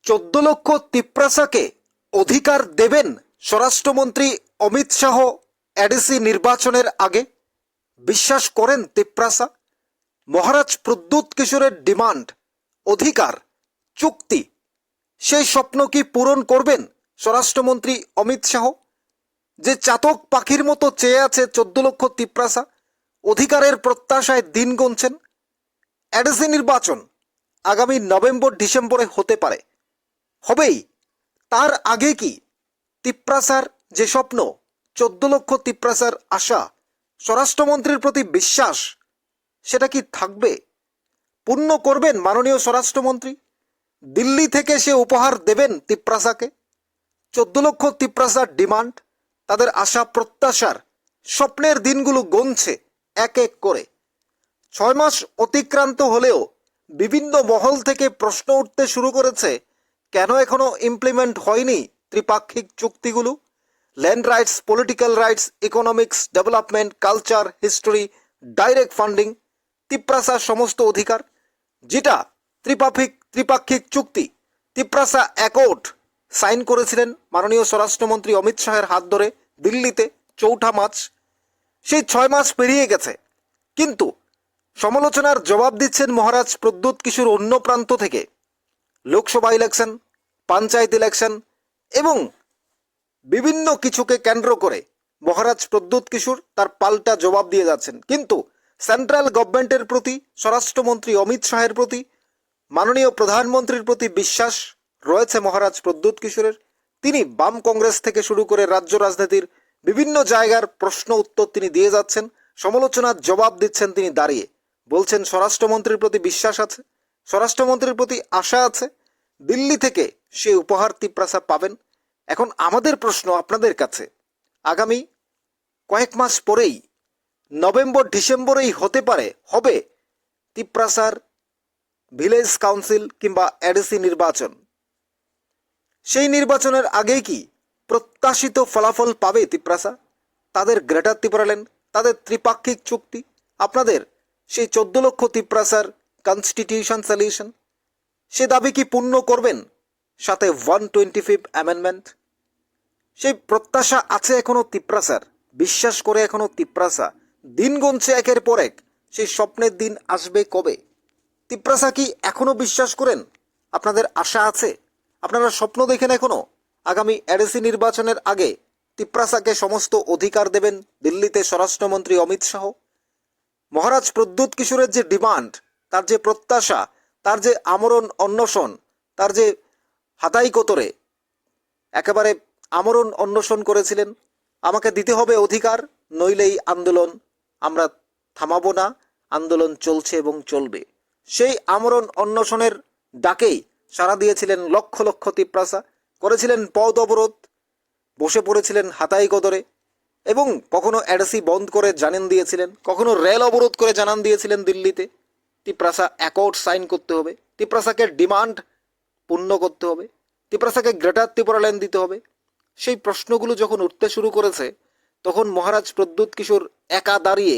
14 লক্ষ তিপ্রাসাকে অধিকার দেবেন স্বরাষ্ট্রমন্ত্রী অমিত শাহ এডিসি নির্বাচনের আগে? বিশ্বাস করেন তিপ্রাসা? মহারাজ প্রদ্যুৎ কিশোরের ডিমান্ড, অধিকার, চুক্তি, সেই স্বপ্ন কি পূরণ করবেন স্বরাষ্ট্রমন্ত্রী অমিত শাহ? যে চাতক পাখির মতো চেয়ে আছে 14 লক্ষ তিপ্রাসা, অধিকারের প্রত্যাশায় দিন গুনছেন। এডিসি নির্বাচন আগামী নভেম্বর ডিসেম্বরে হতে পারে, হবেই। তার আগে কি তিপ্রাসার যে স্বপ্ন, 14 লক্ষ তিপ্রাসার আশা, স্বরাষ্ট্রমন্ত্রীর প্রতি বিশ্বাস, সেটা কি থাকবে? পূর্ণ করবেন মাননীয় স্বরাষ্ট্রমন্ত্রী? দিল্লি থেকে সে উপহার দেবেন তিপ্রাসাকে? 14 লক্ষ তিপ্রাসার ডিমান্ড, তাদের আশা প্রত্যাশার স্বপ্নের দিনগুলো গুনছে এক এক করে। 6 মাস অতিক্রান্ত হলেও বিভিন্ন মহল থেকে প্রশ্ন উঠতে শুরু করেছে, কেন এখনো ইমপ্লিমেন্ট হয়নি ত্রিপাক্ষিক চুক্তিগুলো? Land rights, political rights, economics, development, culture, history, direct funding, তিপ্রাসার সমস্ত অধিকার, যেটা ত্রিপাক্ষিক চুক্তি, তিপ্রাসা অ্যাকর্ড সাইন করেছিলেন মাননীয় স্বরাষ্ট্রমন্ত্রী অমিত শাহের হাত ধরে দিল্লিতে 4 মার্চ। সেই 6 মাস পেরিয়ে গেছে, কিন্তু সমালোচনার জবাব দিচ্ছেন মহারাজ প্রদ্যুৎ কিশোর অন্য প্রান্ত থেকে। লোকসভা ইলেকশন, পঞ্চায়েত ইলেকশন এবং বিভিন্ন কিছুকে কেন্দ্র করে মহারাজ প্রদ্যুৎ কিশোর তার পাল্টা জবাব দিয়ে যাচ্ছেন। কিন্তু সেন্ট্রাল গভর্নমেন্টের প্রতি, স্বরাষ্ট্রমন্ত্রী অমিত শাহের প্রতি, মাননীয় প্রধানমন্ত্রীর প্রতি বিশ্বাস রয়েছে মহারাজ প্রদ্যুৎ কিশোরের। তিনি বাম কংগ্রেস থেকে শুরু করে রাজ্য রাজনীতির বিভিন্ন জায়গার প্রশ্ন উত্তর তিনি দিয়ে যাচ্ছেন, সমালোচনার জবাব দিচ্ছেন তিনি দাঁড়িয়ে। বলছেন স্বরাষ্ট্রমন্ত্রীর প্রতি বিশ্বাস আছে, স্বরাষ্ট্রমন্ত্রীর প্রতি আশা আছে, দিল্লি থেকে সে উপহার তিপ্রাসা পাবেন। এখন আমাদের প্রশ্ন আপনাদের কাছে, আগামী কয়েক মাস পরেই, নভেম্বর ডিসেম্বরেই হতে পারে, হবে তিপ্রাসার ভিলেজ কাউন্সিল কিংবা এডিসি নির্বাচন। সেই নির্বাচনের আগেই কি প্রত্যাশিত ফলাফল পাবে তিপ্রাসা? তাদের গ্রেটার ত্রিপুরাল্যান্ড, তাদের ত্রিপাক্ষিক চুক্তি, আপনাদের সেই 14 লক্ষ তিপ্রাসার কনস্টিটিউশন সলিউশন, সে দাবি কি পূর্ণ করবেন? সাথে 125 অ্যামেন্ডমেন্ট, সেই প্রত্যাশা আছে এখনো তিপ্রাসার। বিশ্বাস করে এখনো তিপ্রাসা দিন গুনছে একের পর এক। সেই স্বপ্নের দিন আসবে কবে? তিপ্রাসা কি এখনো বিশ্বাস করেন? আপনাদের আশা আছে? আপনারা স্বপ্ন দেখেন এখনো আগামী এডিসি নির্বাচনের আগে তিপ্রাসাকে সমস্ত অধিকার দেবেন দিল্লিতে স্বরাষ্ট্রমন্ত্রী অমিত শাহ? মহারাজ প্রদ্যুৎ কিশোরের যে ডিমান্ড, তার যে প্রত্যাশা, তার যে আমরণ অন্বেষণ, তার যে হাতাই কোতরে একেবারে আমরণ অন্বেষণ করেছিলেন, আমাকে দিতে হবে অধিকার, নইলেই আন্দোলন আমরা থামাবো না, আন্দোলন চলছে এবং চলবে। সেই আমরণ অন্বেষণের ডাকেই সাড়া দিয়েছিলেন লক্ষ লক্ষ তিপ্রাসা, করেছিলেন পথ অবরোধ, বসে পড়েছিলেন হাতাই কদরে, এবং কখনো এডিসি বন্ধ করে জানান দিয়েছিলেন, কখনো রেল অবরোধ করে জানান দিয়েছিলেন দিল্লিতে তিপ্রাসা অ্যাকর্ড সাইন করতে হবে, তিপ্রাসাকে ডিমান্ড পূর্ণ করতে হবে, তিপ্রাসাকে গ্রেটার ত্রিপুরাল্যান্ড দিতে হবে। সেই প্রশ্নগুলো যখন উঠতে শুরু করেছে, তখন মহারাজ প্রদ্যুৎ কিশোর একা দাঁড়িয়ে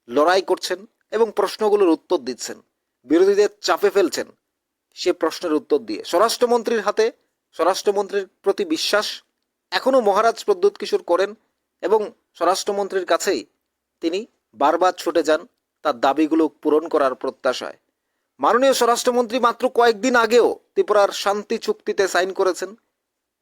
লড়াই করছেন এবং প্রশ্নগুলোর উত্তর দিচ্ছেন, বিরোধীদের চাপে ফেলছেন সে প্রশ্নের উত্তর দিয়ে। স্বরাষ্ট্রমন্ত্রীর হাতে, স্বরাষ্ট্রমন্ত্রীর প্রতি বিশ্বাস এখনও মহারাজ প্রদ্যুৎ কিশোর করেন এবং স্বরাষ্ট্রমন্ত্রীর কাছেই তিনি বারবার ছুটে যান তার দাবিগুলো পূরণ করার প্রত্যাশায়। মাননীয় স্বরাষ্ট্রমন্ত্রী মাত্র কয়েকদিন আগেও ত্রিপুরার শান্তি চুক্তিতে সাইন করেছেন।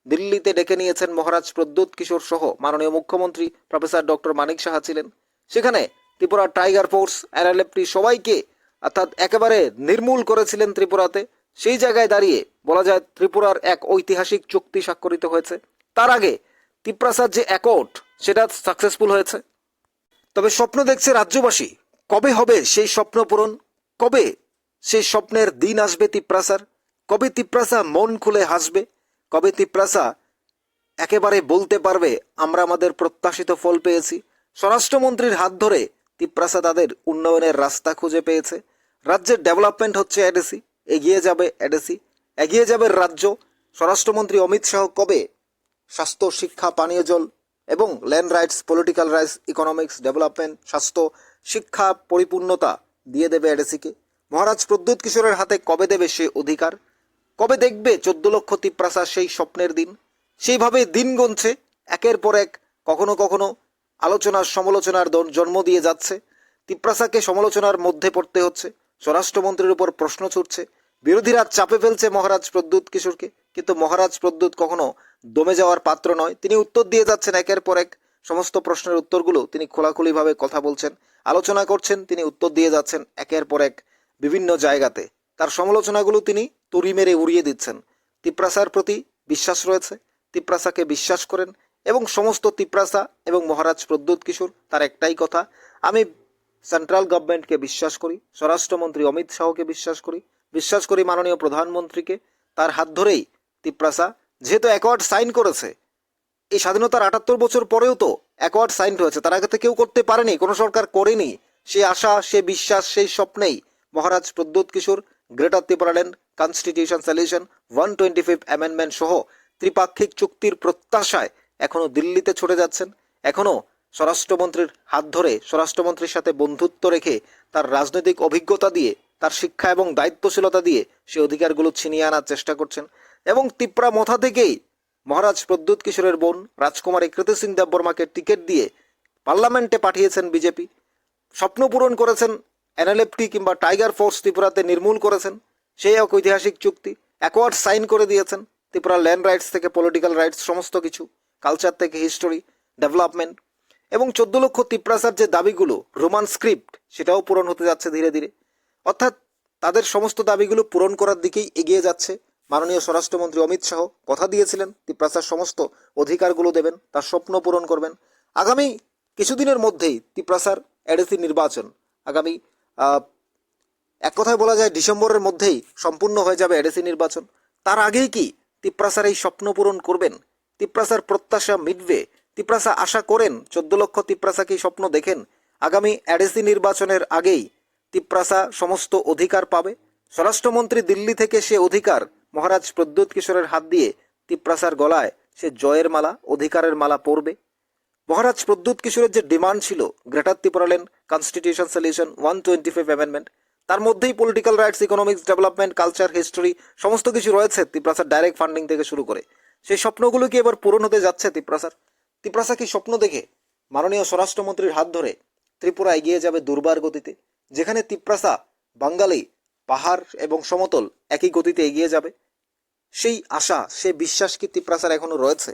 দিল্লিতে ডেকে নিয়েছেন মহারাজ প্রদ্যুৎ কিশোর সহ মাননীয় মুখ্যমন্ত্রী প্রফেসর ডক্টর মানিক সাহা ছিলেন সেখানে। ত্রিপুরা টাইগার ফোর্স, এনএলএফটি সবাইকে অর্থাৎ একেবারে নির্মূল করেছিলেন ত্রিপুরাতে। সেই জায়গায় দাঁড়িয়ে বলা যায় ত্রিপুরার এক ঐতিহাসিক চুক্তি স্বাক্ষরিত হয়েছে। তার আগে তিপ্রাসার যে অ্যাকর্ড, সেটা সাকসেসফুল হয়েছে। তবে স্বপ্ন দেখছে রাজ্যবাসী, কবে হবে সেই স্বপ্ন পূরণ? কবে সেই স্বপ্নের দিন আসবে তিপ্রাসার? কবে তিপ্রাসা মন খুলে হাসবে? কবে তিপ্রাসা একেবারে বলতে পারবে আমরা আমাদের প্রত্যাশিত ফল পেয়েছি? স্বরাষ্ট্রমন্ত্রীর হাত ধরে তিপ্রাসা তাদের উন্নয়নের রাস্তা খুঁজে পেয়েছে। রাজ্যের ডেভেলপমেন্ট হচ্ছে এডিসি, এগিয়ে যাবে এডিসি, এগিয়ে যাবে রাজ্য। স্বরাষ্ট্রমন্ত্রী অমিত শাহ কবে স্বাস্থ্য, শিক্ষা, পানীয় জল এবং land rights, political rights, economics, development, স্বাস্থ্য, শিক্ষা পরিপূর্ণতা দিয়ে দেবে এডিসিকে? মহারাজ প্রদ্যুৎ কিশোরের হাতে কবে দেবে সে অধিকার? কবে দেখবে 14 লক্ষ তিপ্রাসা সেই স্বপ্নের দিন? সেইভাবে দিন গুনছে, একের পর এক, কখনো কখনো আলোচনার সমালোচনার জন্ম দিয়ে যাচ্ছে। তিপ্রাসাকে সমালোচনার মধ্যে পড়তে হচ্ছে, স্বরাষ্ট্রমন্ত্রীর উপর প্রশ্ন ছুটছে, বিরোধীরা চাপে ফেলছে মহারাজ প্রদ্যুৎ কিশোরকে, কিন্তু মহারাজ প্রদ্যুৎ কখনো দমে যাওয়ার পাত্র নয়। তিনি উত্তর দিয়ে যাচ্ছেন একের পর এক, সমস্ত প্রশ্নের উত্তরগুলো তিনি খোলাখুলিভাবে কথা বলছেন, আলোচনা করছেন, তিনি উত্তর দিয়ে যাচ্ছেন একের পর এক বিভিন্ন জায়গাতে। তার সমালোচনাগুলো তিনি তুড়ি মেরে উড়িয়ে দিচ্ছেন। তিপ্রাসার প্রতি বিশ্বাস রয়েছে, তিপ্রাসাকে বিশ্বাস করেন, এবং সমস্ত তিপ্রাসা এবং মহারাজ প্রদ্যুৎ কিশোর তার একটাই কথা, আমি সেন্ট্রাল গভর্নমেন্টকে বিশ্বাস করি, স্বরাষ্ট্রমন্ত্রী অমিত শাহকে বিশ্বাস করি মাননীয় প্রধানমন্ত্রীকে। তার হাত ধরেই তিপ্রাসা যেহেতু অ্যাকর্ড সাইন করেছে, এই স্বাধীনতার 78 বছর পরেও তো অ্যাকর্ড সাইন হয়েছে, তার আগে তো কেউ করতে পারেনি, কোনো সরকার করেনি। সে আশা, সে বিশ্বাস, সেই স্বপ্নেই Maharaj Pradyot Kishore greater Tripuraland constitution solution 125 amendment সহ ত্রিপাক্ষিক চুক্তির প্রত্যাশায় এখনো দিল্লিতে ছুটে যাচ্ছেন। এখনো স্বরাষ্ট্রমন্ত্রীর হাত ধরে, স্বরাষ্ট্রমন্ত্রীর সাথে বন্ধুত্ব রেখে, তার রাজনৈতিক অভিজ্ঞতা দিয়ে, তার শিক্ষা এবং দায়িত্বশীলতা দিয়ে সে অধিকারগুলো ছিনিয়ে আনার চেষ্টা করছেন। এবং তিপ্রা মথা থেকেই মহারাজ প্রদ্যুৎ কিশোরের বোন রাজকুমারী কৃতি সিং দেববর্মাকে টিকিট দিয়ে পার্লামেন্টে পাঠিয়েছেন বিজেপি। স্বপ্ন পূরণ করেছেন, এনএলএফটি কিংবা টাইগার ফোর্স ত্রিপুরাতে নির্মূল করেছেন, সেই এক ঐতিহাসিক চুক্তি অ্যাকোয়ার্ড সাইন করে দিয়েছেন। ত্রিপুরা ল্যান্ড রাইটস থেকে পলিটিক্যাল রাইটস, সমস্ত কিছু, কালচার থেকে হিস্টোরি, ডেভেলপমেন্ট, এবং 14 লক্ষ তিপ্রাসার যে দাবিগুলো, রোমান স্ক্রিপ্ট, সেটাও পূরণ হতে যাচ্ছে ধীরে ধীরে। অর্থাৎ তাদের সমস্ত দাবিগুলো পূরণ করার দিকেই এগিয়ে যাচ্ছে মাননীয় স্বরাষ্ট্রমন্ত্রী অমিত শাহ। কথা দিয়েছিলেন তিপ্রাসার সমস্ত অধিকারগুলো দেবেন, তার স্বপ্ন পূরণ করবেন। আগামী কিছুদিনের মধ্যেই তিপ্রাসার এডিসি নির্বাচন, আগামী এক কথায় বলা যায় ডিসেম্বরের মধ্যেই সম্পূর্ণ হয়ে যাবে এডিসি নির্বাচন। তার আগেই কি তিপ্রাসার এই স্বপ্ন পূরণ করবেন? তিপ্রাসার প্রত্যাশা মিটবে? তিপ্রাসা আশা করেন 14 লক্ষ তিপ্রাসা কি স্বপ্ন দেখেন আগামী এডিসি নির্বাচনের আগেই তিপ্রাসা সমস্ত অধিকার পাবে? স্বরাষ্ট্রমন্ত্রী দিল্লি থেকে সে অধিকার মহারাজ প্রদ্যুৎ কিশোরের হাত দিয়ে তিপ্রাসার গলায় সে জয়ের মালা, অধিকারের মালা পরবে। মহারাজ প্রদ্যুৎ কিশোরের যে ডিমান্ড ছিল greater Tripuraland constitution solution 125 amendment, তার মধ্যেই political rights, economics, development, culture, history সমস্ত কিছু রয়েছে তিপ্রাসার ডাইরেক্ট ফান্ডিং থেকে শুরু করে। সেই স্বপ্নগুলো কি এবার পূরণ হতে যাচ্ছে তিপ্রাসার? তিপ্রাসা কি স্বপ্ন দেখে মাননীয় স্বরাষ্ট্রমন্ত্রীর হাত ধরে ত্রিপুরা এগিয়ে যাবে দুর্বার গতিতে, যেখানে তিপ্রাসা, বাঙালি, পাহাড় এবং সমতল একই গতিতে এগিয়ে যাবে? সেই আশা, সে বিশ্বাস কি তিপ্রাসার এখনো রয়েছে?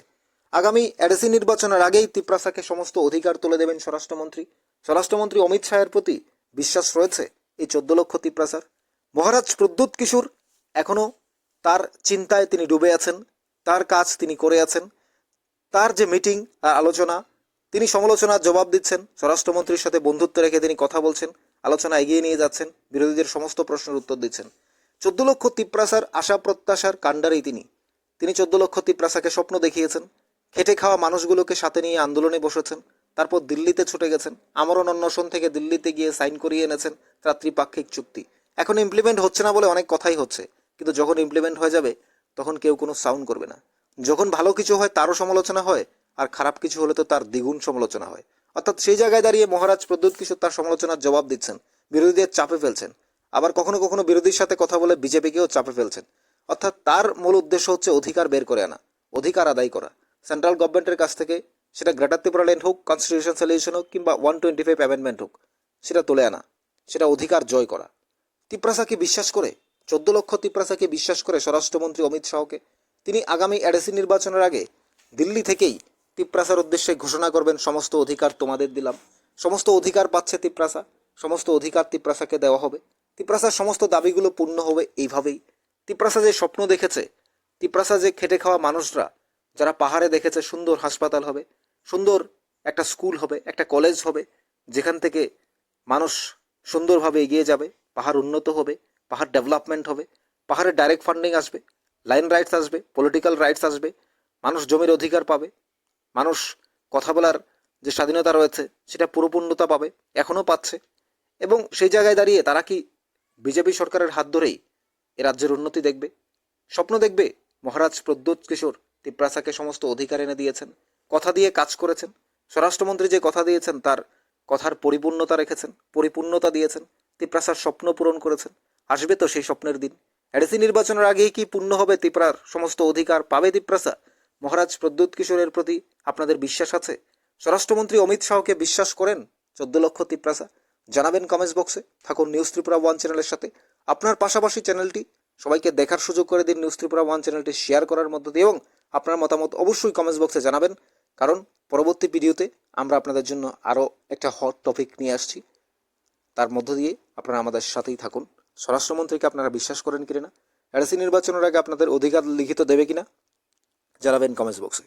আগামী এডিসি নির্বাচনের আগেই তিপ্রাসাকে সমস্ত অধিকার তুলে দেবেন স্বরাষ্ট্রমন্ত্রী অমিত শাহের প্রতি বিশ্বাস রয়েছে এই 14 লক্ষ তিপ্রাসার। মহারাজ প্রদ্যুৎ কিশোর এখনো তার চিন্তায় তিনি ডুবে আছেন, তার কাজ তিনি করে আছেন, তার যে মিটিং আর আলোচনা, তিনি সমালোচনার জবাব দিচ্ছেন, স্বরাষ্ট্রমন্ত্রীর সাথে বন্ধুত্ব রেখে তিনি কথা বলছেন, আলোচনা এগিয়ে নিয়ে যাচ্ছেন, বিরোধীদের সমস্ত প্রশ্নের উত্তর দিচ্ছেন। 14 লক্ষ তিপ্রাসার আশা প্রত্যাশার কাণ্ডারেই তিনি 14 লক্ষ তিপ্রাসাকে স্বপ্ন দেখিয়েছেন, খেটে খাওয়া মানুষগুলোকে সাথে নিয়ে আন্দোলনে বসেছেন, তারপর দিল্লিতে ছুটে গেছেন, আমরণ অন্বেষণ থেকে দিল্লিতে গিয়ে সাইন করিয়ে এনেছেন তার ত্রিপাক্ষিক চুক্তি। এখন ইমপ্লিমেন্ট হচ্ছে না বলে অনেক কথাই হচ্ছে, কিন্তু যখন ইমপ্লিমেন্ট হয়ে যাবে তখন কেউ কোনো সাউন্ড করবে না। যখন ভালো কিছু হয় তারও সমালোচনা হয়, আর খারাপ কিছু হলে তো তার দ্বিগুণ সমালোচনা হয়। অর্থাৎ সেই জায়গায় দাঁড়িয়ে মহারাজ প্রদ্যুৎ কিশোর তার সমালোচনার জবাব দিচ্ছেন, বিরোধীদের চাপে ফেলছেন, আবার কখনো কখনো বিরোধীর সাথে কথা বলে বিজেপিকেও চাপে ফেলছেন। অর্থাৎ তার মূল উদ্দেশ্য হচ্ছে অধিকার বের করে আনা, অধিকার আদায় করা সেন্ট্রাল গভর্নমেন্টের কাছ থেকে, সেটা গ্রেটার ত্রিপুরাল্যান্ড হোক, কনস্টিটিউশন সলিউশন হোক, কিংবা 125 অ্যামেন্ডমেন্ট হোক, সেটা তুলে আনা, সেটা অধিকার জয় করা। তিপ্রাসাকে বিশ্বাস করে, 14 লক্ষ তিপ্রাসাকে বিশ্বাস করে স্বরাষ্ট্রমন্ত্রী অমিত শাহকে তিনি আগামী এডিসি নির্বাচনের আগে দিল্লি থেকেই তিপ্রাসার উদ্দেশ্যে ঘোষণা করবেন, সমস্ত অধিকার তোমাদের দিলাম। সমস্ত অধিকার পাচ্ছে তিপ্রাসা, সমস্ত অধিকার তিপ্রাসাকে দেওয়া হবে, তিপ্রাসার সমস্ত দাবিগুলো পূর্ণ হবে। এইভাবেই তিপ্রাসা যে স্বপ্ন দেখেছে, তিপ্রাসা যে খেটে খাওয়া মানুষরা যারা পাহাড়ে দেখেছে সুন্দর হাসপাতাল হবে, সুন্দর একটা স্কুল হবে, একটা কলেজ হবে, যেখান থেকে মানুষ সুন্দরভাবে এগিয়ে যাবে, পাহাড় উন্নত হবে, পাহাড় ডেভেলপমেন্ট হবে, পাহাড়ে ডাইরেক্ট ফান্ডিং আসবে, লাইন রাইটস আসবে, পলিটিক্যাল রাইটস আসবে, মানুষ জমির অধিকার পাবে, মানুষ কথা বলার যে স্বাধীনতা রয়েছে সেটা পুরোপূর্ণতা পাবে, এখনও পাচ্ছে। এবং সেই জায়গায় দাঁড়িয়ে তারা কি বিজেপি সরকারের হাত ধরেই এ রাজ্যের উন্নতি দেখবে? স্বপ্ন দেখবে? মহারাজ প্রদ্যুৎ কিশোর তিপ্রাসাকে সমস্ত অধিকার এনে দিয়েছেন, কথা দিয়ে কাজ করেছেন। স্বরাষ্ট্রমন্ত্রী যে কথা দিয়েছেন তার কথার পরিপূর্ণতা রেখেছেন, পরিপূর্ণতা দিয়েছেন, তিপ্রাসার স্বপ্ন পূরণ করেছেন। আসবে তো সেই স্বপ্নের দিন, এডিসি নির্বাচনের আগেই কি পূর্ণ হবে ত্রিপুরার সমস্ত অধিকার পাবে ত্রিপ্রাসা? মহারাজ প্রদ্যুৎ কিশোরের প্রতি আপনাদের বিশ্বাস আছে? স্বরাষ্ট্রমন্ত্রী অমিত শাহকে বিশ্বাস করেন 14 লক্ষ ত্রিপ্রাসা? জানাবেন কমেন্টস বক্সে। থাকুন নিউজ ত্রিপুরা ওয়ান চ্যানেলের সাথে। আপনার পাশাপাশি চ্যানেলটি সবাইকে দেখার সুযোগ করে দিন, নিউজ ত্রিপুরা ওয়ান চ্যানেলটি শেয়ার করার মধ্য দিয়ে, এবং আপনার মতামত অবশ্যই কমেন্টস বক্সে জানাবেন, কারণ পরবর্তী ভিডিওতে আমরা আপনাদের জন্য আরও একটা হট টপিক নিয়ে আসছি। তার মধ্য দিয়ে আপনারা আমাদের সাথেই থাকুন। স্বরাষ্ট্রমন্ত্রীকে আপনারা বিশ্বাস করেন কিনা? এডিসি নির্বাচনের আগে আপনাদের অধিকার লিখিত দেবে কিনা? জানাবেন কমেন্টস বক্সে।